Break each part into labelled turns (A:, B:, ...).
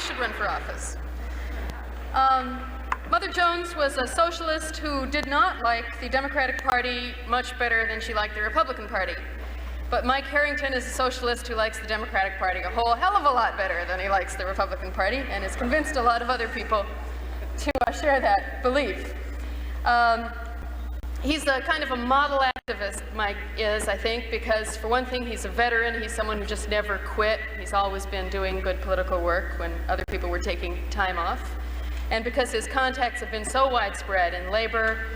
A: should run for office. Mother Jones was a socialist who did not like the Democratic Party much better than she liked the Republican Party. But Mike Harrington is a socialist who likes the Democratic Party a whole hell of a lot better than he likes the Republican Party, and has convinced a lot of other people to share that belief. He's a kind of a model activist, Mike is, I think, because for one thing, he's a veteran. He's someone who just never quit. He's always been doing good political work when other people were taking time off. And because his contacts have been so widespread in labor,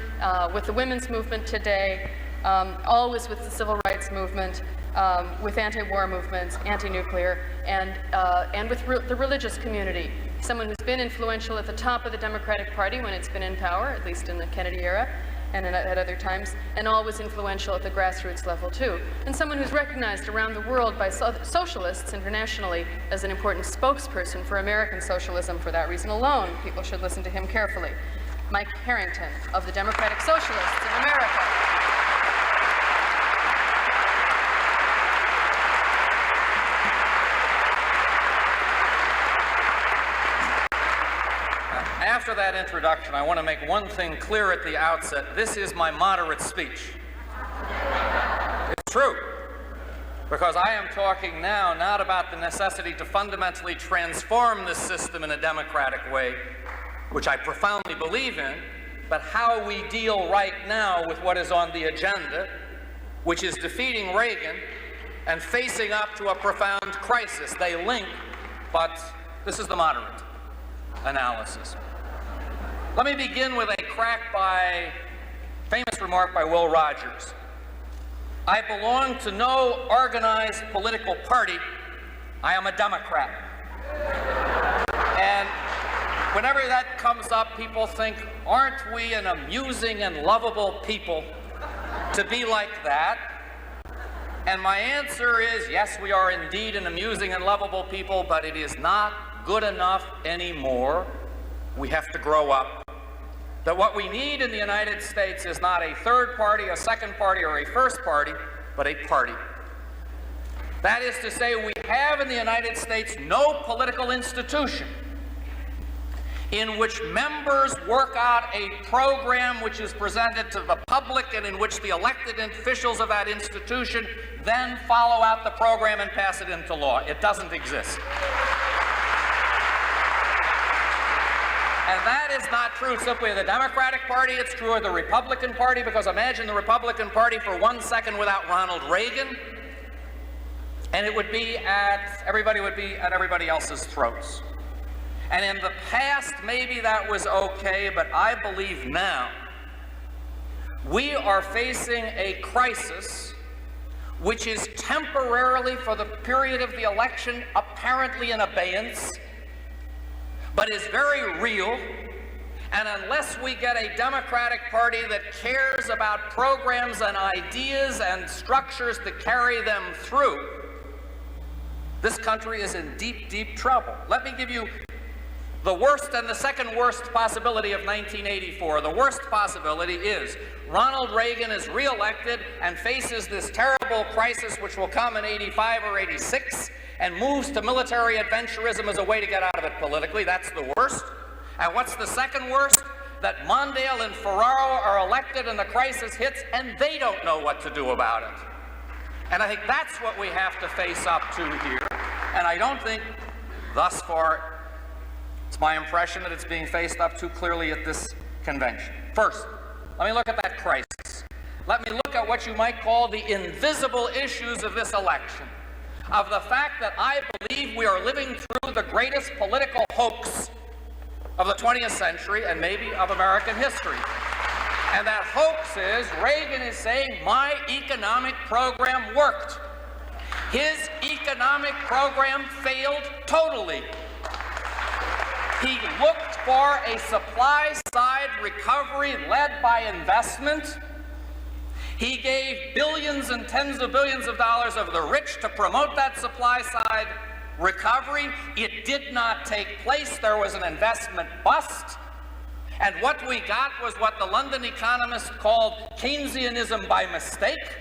A: with the women's movement today, always with the civil rights movement, with anti-war movements, anti-nuclear, and with the religious community. Someone who's been influential at the top of the Democratic Party when it's been in power, at least in the Kennedy era, and at other times, and always influential at the grassroots level too. And someone who's recognized around the world by socialists internationally as an important spokesperson for American socialism. For that reason alone, people should listen to him carefully. Mike Harrington of the Democratic Socialists in America.
B: After that introduction, I want to make one thing clear at the outset. This is my moderate speech. It's true, because I am talking now not about the necessity to fundamentally transform this system in a democratic way, which I profoundly believe in, but how we deal right now with what is on the agenda, which is defeating Reagan and facing up to a profound crisis. They link, but this is the moderate analysis. Let me begin with a famous remark by Will Rogers. I belong to no organized political party. I am a Democrat. And whenever that comes up, people think, aren't we an amusing and lovable people to be like that? And my answer is, yes, we are indeed an amusing and lovable people, but it is not good enough anymore. We have to grow up. That what we need in the United States is not a third party, a second party, or a first party, but a party. That is to say, we have in the United States no political institution in which members work out a program which is presented to the public and in which the elected officials of that institution then follow out the program and pass it into law. It doesn't exist. And that is not true simply of the Democratic Party, it's true of the Republican Party, because imagine the Republican Party for 1 second without Ronald Reagan, and everybody would be at everybody else's throats. And in the past, maybe that was okay, but I believe now we are facing a crisis which is temporarily, for the period of the election, apparently in abeyance, but is very real, and unless we get a Democratic Party that cares about programs and ideas and structures to carry them through, this country is in deep, deep trouble. Let me give you the worst and the second worst possibility of 1984. The worst possibility is Ronald Reagan is reelected and faces this terrible crisis which will come in 85 or 86, and moves to military adventurism as a way to get out of it politically. That's the worst. And what's the second worst? That Mondale and Ferraro are elected and the crisis hits and they don't know what to do about it. And I think that's what we have to face up to here. And I don't think, thus far, it's my impression that it's being faced up to clearly at this convention. First, let me look at that crisis. Let me look at what you might call the invisible issues of this election, of the fact that I believe we are living through the greatest political hoax of the 20th century and maybe of American history. And that hoax is Reagan is saying, my economic program worked. His economic program failed totally. He looked for a supply-side recovery led by investment. He gave billions and tens of billions of dollars of the rich to promote that supply-side recovery. It did not take place. There was an investment bust. And what we got was what the London economists called Keynesianism by mistake.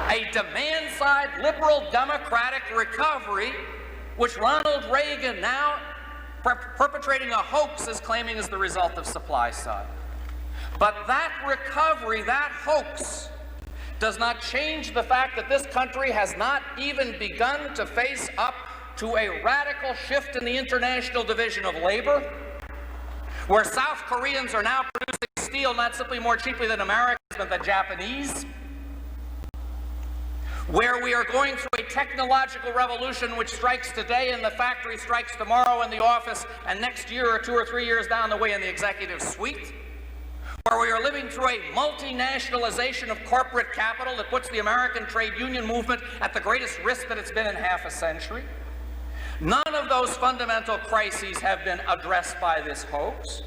B: A demand-side liberal democratic recovery which Ronald Reagan, now perpetrating a hoax, is claiming is the result of supply side. But that recovery, that hoax, does not change the fact that this country has not even begun to face up to a radical shift in the international division of labor, where South Koreans are now producing steel not simply more cheaply than Americans, but the Japanese, where we are going through a technological revolution which strikes today in the factory, strikes tomorrow in the office, and next year or 2 or 3 years down the way in the executive suite, where we are living through a multinationalization of corporate capital that puts the American trade union movement at the greatest risk that it's been in half a century. None of those fundamental crises have been addressed by this hoax.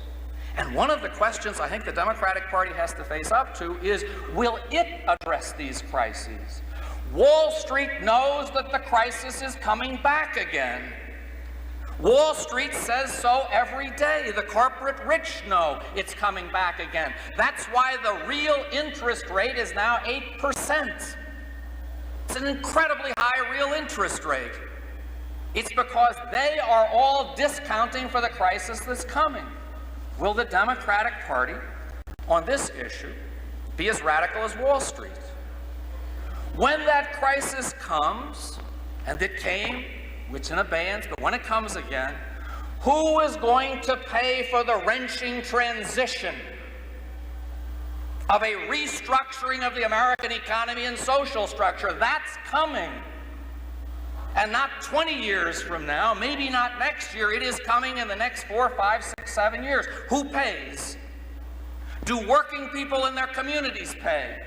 B: And one of the questions I think the Democratic Party has to face up to is, will it address these crises? Wall Street knows that the crisis is coming back again. Wall Street says so every day. The corporate rich know it's coming back again. That's why the real interest rate is now 8%. It's an incredibly high real interest rate. It's because they are all discounting for the crisis that's coming. Will the Democratic Party on this issue be as radical as Wall Street? When that crisis comes, and it came, it's in abeyance, but when it comes again, who is going to pay for the wrenching transition of a restructuring of the American economy and social structure? That's coming. And not 20 years from now, maybe not next year, it is coming in the next 4, 5, 6, 7 years. Who pays? Do working people in their communities pay?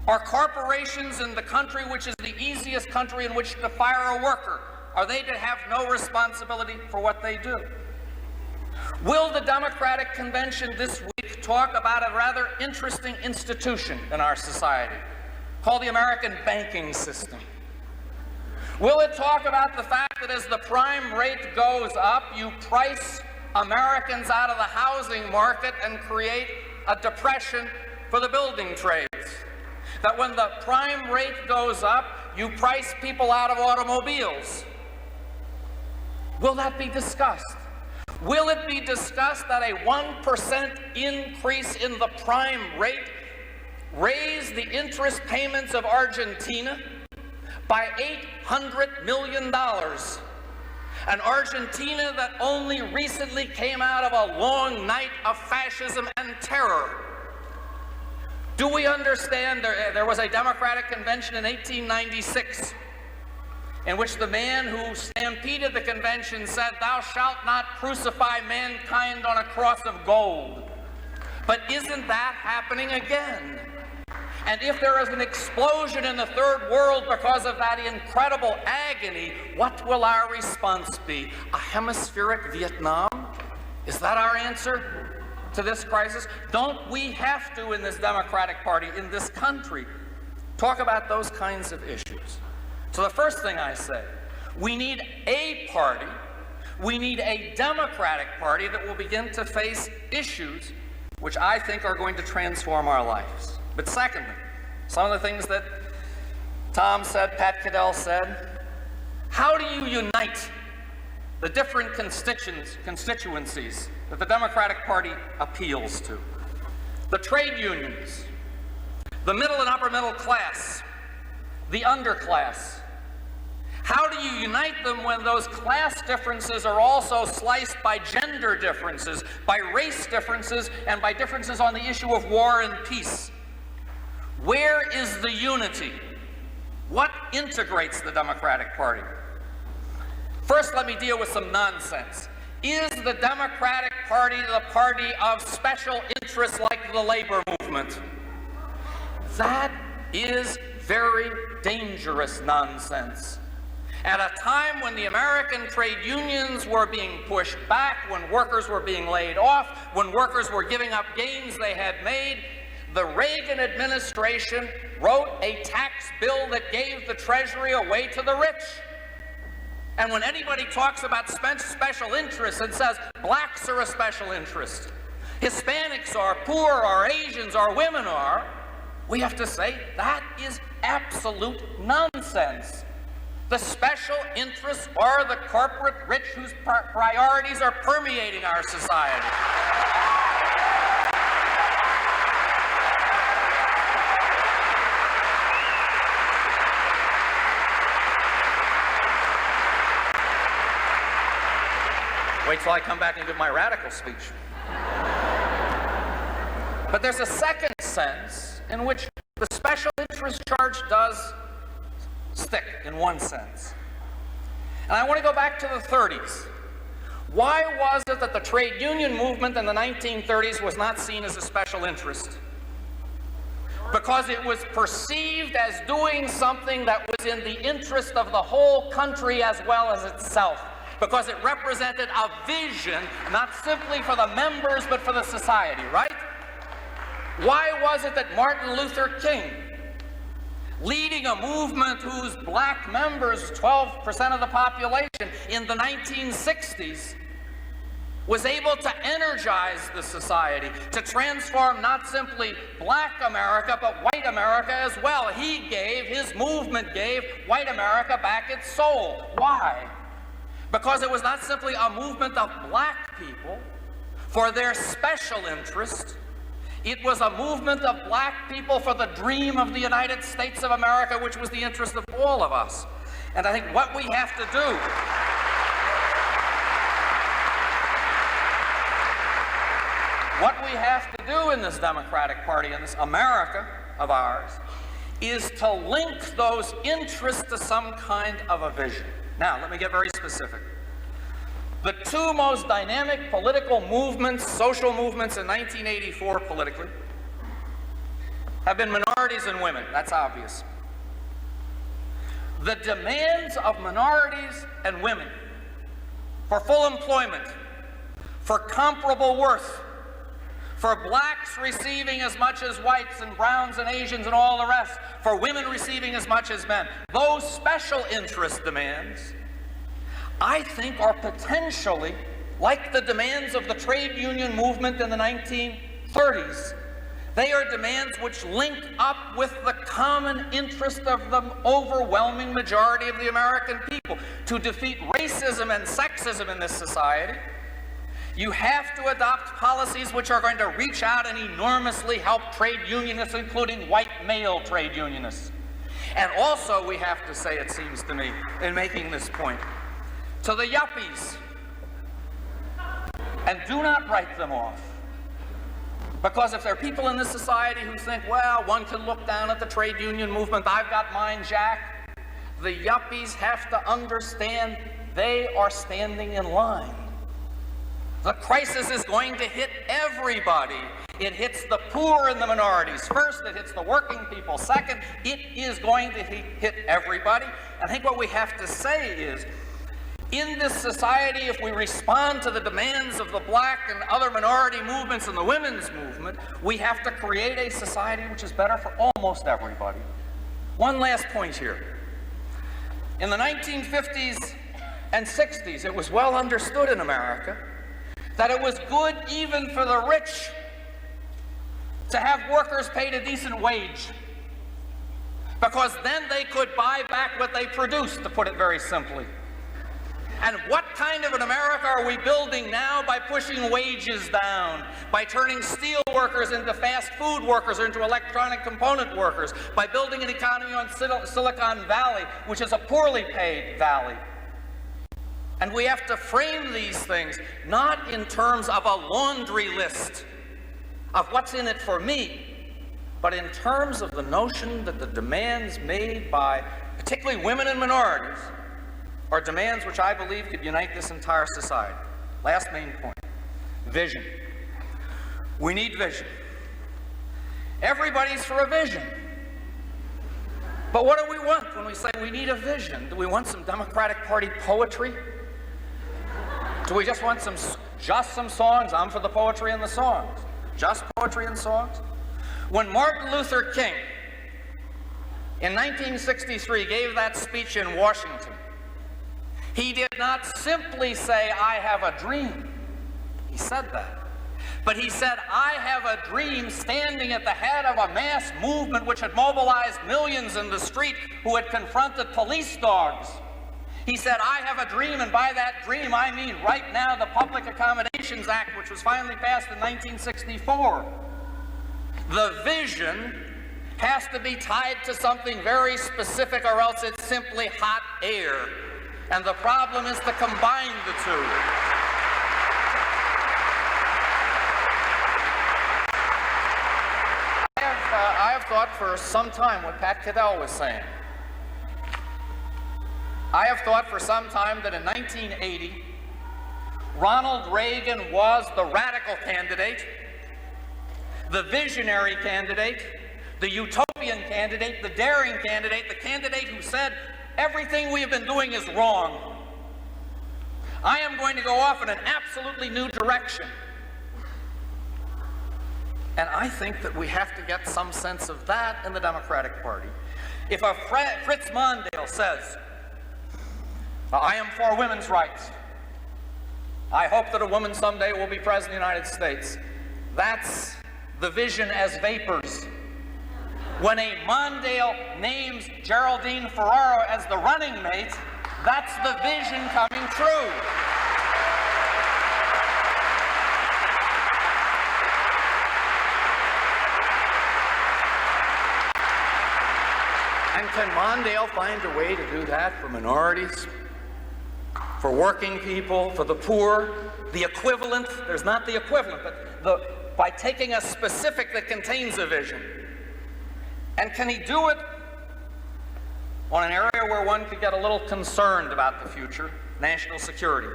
B: Are corporations in the country, which is the easiest country in which to fire a worker, are they to have no responsibility for what they do? Will the Democratic Convention this week talk about a rather interesting institution in our society called the American banking system? Will it talk about the fact that as the prime rate goes up, you price Americans out of the housing market and create a depression for the building trades? That when the prime rate goes up, you price people out of automobiles? Will that be discussed? Will it be discussed that a 1% increase in the prime rate raised the interest payments of Argentina by $800 million? An Argentina that only recently came out of a long night of fascism and terror. Do we understand there was a Democratic convention in 1896 in which the man who stampeded the convention said, "Thou shalt not crucify mankind on a cross of gold." But isn't that happening again? And if there is an explosion in the third world because of that incredible agony, what will our response be? A hemispheric Vietnam? Is that our answer to this crisis? Don't we have to, in this Democratic Party, in this country, talk about those kinds of issues? So the first thing I say, we need a party, we need a Democratic Party that will begin to face issues which I think are going to transform our lives. But secondly, some of the things that Tom said, Pat Caddell said, how do you unite the different constituencies that the Democratic Party appeals to? The trade unions, the middle and upper middle class, the underclass. How do you unite them when those class differences are also sliced by gender differences, by race differences, and by differences on the issue of war and peace? Where is the unity? What integrates the Democratic Party? First, let me deal with some nonsense. Is the Democratic Party the party of special interests like the labor movement? That is very dangerous nonsense. At a time when the American trade unions were being pushed back, when workers were being laid off, when workers were giving up gains they had made, the Reagan administration wrote a tax bill that gave the Treasury away to the rich. And when anybody talks about special interests and says blacks are a special interest, Hispanics are, poor are, Asians are, women are, we have to say that is absolute nonsense. The special interests are the corporate rich whose priorities are permeating our society. Wait till I come back and give my radical speech. But there's a second sense in which the special interest charge does stick, in one sense. And I want to go back to the 30s. Why was it that the trade union movement in the 1930s was not seen as a special interest? Because it was perceived as doing something that was in the interest of the whole country as well as itself. Because it represented a vision, not simply for the members, but for the society, right? Why was it that Martin Luther King, leading a movement whose black members, 12% of the population in the 1960s, was able to energize the society, to transform not simply black America, but white America as well? His movement gave white America back its soul. Why? Because it was not simply a movement of black people for their special interest. It was a movement of black people for the dream of the United States of America, which was the interest of all of us. And I think what we have to do in this Democratic Party, in this America of ours, is to link those interests to some kind of a vision. Now, let me get very specific. The two most dynamic political movements, social movements in 1984 politically, have been minorities and women. That's obvious. The demands of minorities and women for full employment, for comparable worth, for blacks receiving as much as whites and browns and Asians and all the rest, for women receiving as much as men, those special interest demands, I think, are potentially like the demands of the trade union movement in the 1930s. They are demands which link up with the common interest of the overwhelming majority of the American people. To defeat racism and sexism in this society, you have to adopt policies which are going to reach out and enormously help trade unionists, including white male trade unionists. And also, we have to say, it seems to me, in making this point, to the yuppies, and do not write them off. Because if there are people in this society who think, well, one can look down at the trade union movement, I've got mine, Jack, the yuppies have to understand they are standing in line. The crisis is going to hit everybody. It hits the poor and the minorities first, it hits the working people second, it is going to hit everybody. And I think what we have to say is, in this society, if we respond to the demands of the black and other minority movements and the women's movement, we have to create a society which is better for almost everybody. One last point here. In the 1950s and 60s, it was well understood in America that it was good even for the rich to have workers paid a decent wage, because then they could buy back what they produced, to put it very simply. And what kind of an America are we building now by pushing wages down, by turning steel workers into fast food workers or into electronic component workers, by building an economy on Silicon Valley, which is a poorly paid valley? And we have to frame these things not in terms of a laundry list of what's in it for me, but in terms of the notion that the demands made by particularly women and minorities are demands which I believe could unite this entire society. Last main point, vision. We need vision. Everybody's for a vision. But what do we want when we say we need a vision? Do we want some Democratic Party poetry? Do we just want some songs? I'm for the poetry and the songs. Just poetry and songs? When Martin Luther King, in 1963, gave that speech in Washington, he did not simply say, I have a dream. He said that. But he said, I have a dream, standing at the head of a mass movement which had mobilized millions in the street who had confronted police dogs. He said, I have a dream, and by that dream I mean right now the Public Accommodations Act, which was finally passed in 1964. The vision has to be tied to something very specific, or else it's simply hot air. And the problem is to combine the two. I have thought for some time what Pat Cadell was saying. I have thought for some time that in 1980, Ronald Reagan was the radical candidate, the visionary candidate, the utopian candidate, the daring candidate, the candidate who said, everything we have been doing is wrong. I am going to go off in an absolutely new direction. And I think that we have to get some sense of that in the Democratic Party. If a Fritz Mondale says, I am for women's rights, I hope that a woman someday will be president of the United States, that's the vision as vapors. When a Mondale names Geraldine Ferraro as the running mate, that's the vision coming true. And can Mondale find a way to do that for minorities, for working people, for the poor, the equivalent? There's not the equivalent, but by taking a specific that contains a vision. And can he do it on an area where one could get a little concerned about the future, national security?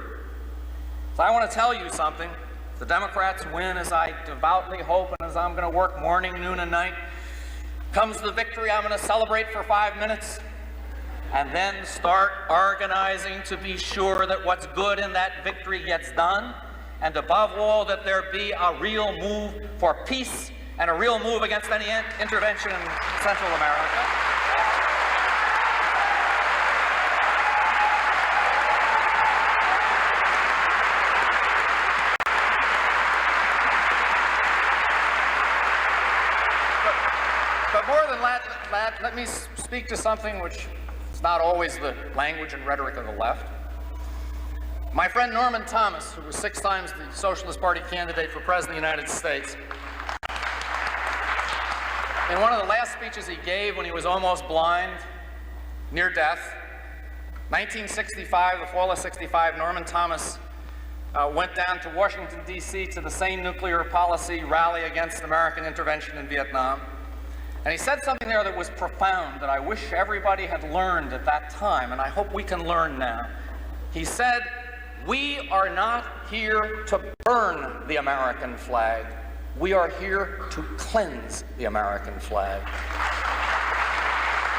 B: So I want to tell you something. If the Democrats win, as I devoutly hope, and as I'm going to work morning, noon, and night, comes the victory, I'm going to celebrate for 5 minutes and then start organizing to be sure that what's good in that victory gets done, and above all, that there be a real move for peace and a real move against any intervention in Central America. But more than that, let me speak to something which is not always the language and rhetoric of the left. My friend Norman Thomas, who was 6 times the Socialist Party candidate for President of the United States, in one of the last speeches he gave when he was almost blind, near death, 1965, the fall of 65, Norman Thomas went down to Washington, D.C. to the same nuclear policy rally against American intervention in Vietnam. And he said something there that was profound that I wish everybody had learned at that time, and I hope we can learn now. He said, we are not here to burn the American flag. We are here to cleanse the American flag.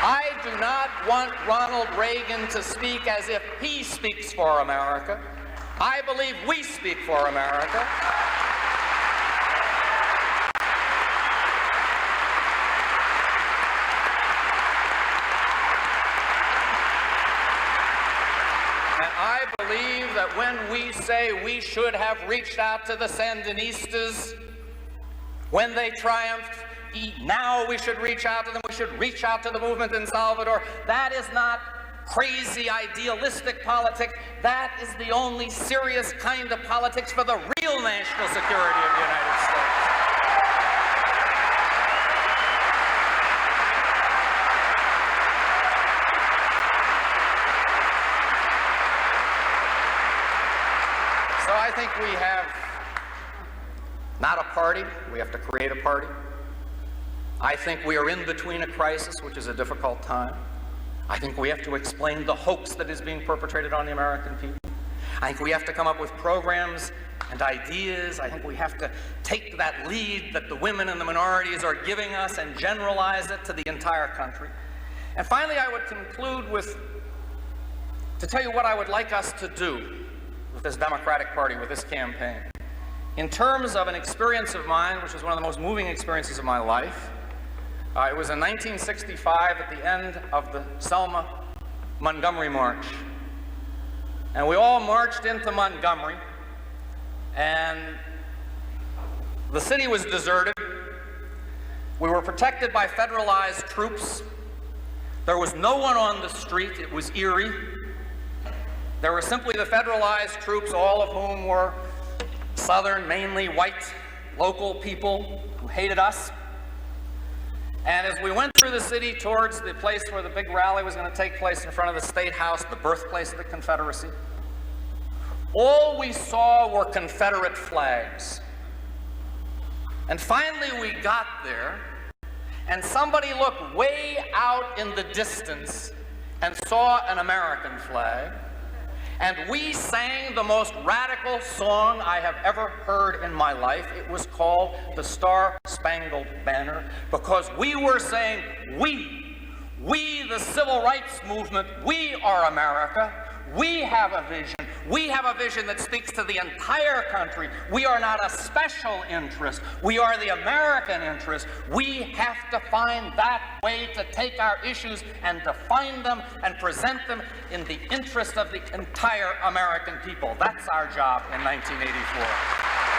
B: I do not want Ronald Reagan to speak as if he speaks for America. I believe we speak for America. And I believe that when we say we should have reached out to the Sandinistas when they triumphed, now we should reach out to them, we should reach out to the movement in Salvador. That is not crazy, idealistic politics. That is the only serious kind of politics for the real national security of the United States. So I think we have not a party, we have to create a party. I think we are in between a crisis, which is a difficult time. I think we have to explain the hoax that is being perpetrated on the American people. I think we have to come up with programs and ideas. I think we have to take that lead that the women and the minorities are giving us and generalize it to the entire country. And finally, I would conclude to tell you what I would like us to do with this Democratic Party, with this campaign. In terms of an experience of mine, which was one of the most moving experiences of my life, it was in 1965 at the end of the Selma Montgomery March. And we all marched into Montgomery, and The city was deserted. We were protected by federalized troops. There was no one on the street. It was eerie. There were simply the federalized troops, all of whom were Southern, mainly white, local people who hated us. And as we went through the city towards the place where the big rally was going to take place in front of the State House, the birthplace of the Confederacy, all we saw were Confederate flags. And finally we got there, and somebody looked way out in the distance and saw an American flag. And we sang the most radical song I have ever heard in my life. It was called the Star-Spangled Banner, because we were saying, we, the civil rights movement, we are America. We have a vision. We have a vision that speaks to the entire country. We are not a special interest. We are the American interest. We have to find that way to take our issues and define them and present them in the interest of the entire American people. That's our job in 1984.